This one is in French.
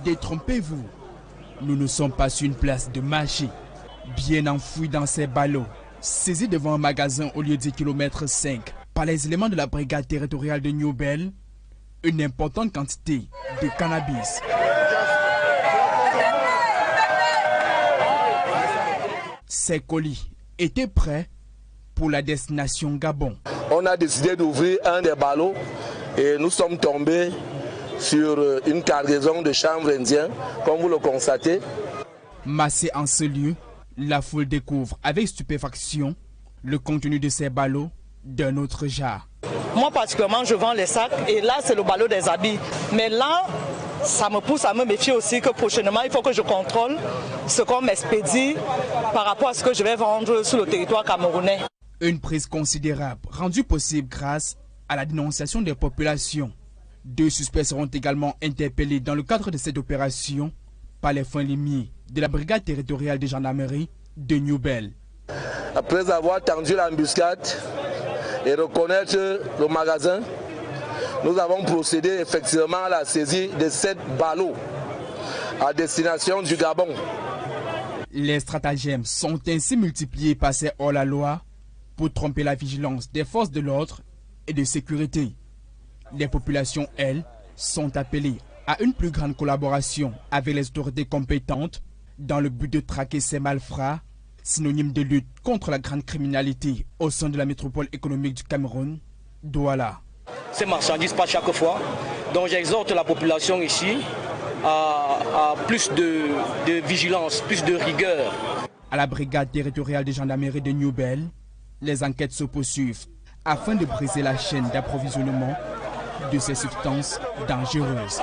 Détrompez-vous, nous ne sommes pas sur une place de marché. Bien enfouis dans ces ballots, saisis devant un magasin au lieu de km 5 par les éléments de la brigade territoriale de Newbell, une importante quantité de cannabis. Ces colis étaient prêts pour la destination Gabon. On a décidé d'ouvrir un des ballots et nous sommes tombés sur une cargaison de chanvre indien, comme vous le constatez. Massé en ce lieu, la foule découvre avec stupéfaction le contenu de ces ballots d'un autre genre. Moi particulièrement, je vends les sacs et là c'est le ballot des habits. Mais là, ça me pousse à me méfier aussi que prochainement, il faut que je contrôle ce qu'on m'expédie par rapport à ce que je vais vendre sur le territoire camerounais. Une prise considérable rendue possible grâce à la dénonciation des populations. 2 suspects seront également interpellés dans le cadre de cette opération par les fins limiers de la brigade territoriale de gendarmerie de Newbell. Après avoir tendu l'embuscade et reconnaître le magasin, nous avons procédé effectivement à la saisie de 7 ballots à destination du Gabon. Les stratagèmes sont ainsi multipliés par ces hors-la-loi pour tromper la vigilance des forces de l'ordre et de sécurité. Les populations, elles, sont appelées à une plus grande collaboration avec les autorités compétentes dans le but de traquer ces malfrats, synonyme de lutte contre la grande criminalité au sein de la métropole économique du Cameroun, Douala. Ces marchandises pas chaque fois, donc j'exhorte la population ici à plus de vigilance, plus de rigueur. À la brigade territoriale de gendarmerie de Newbell, les enquêtes se poursuivent afin de briser la chaîne d'approvisionnement de ces substances dangereuses.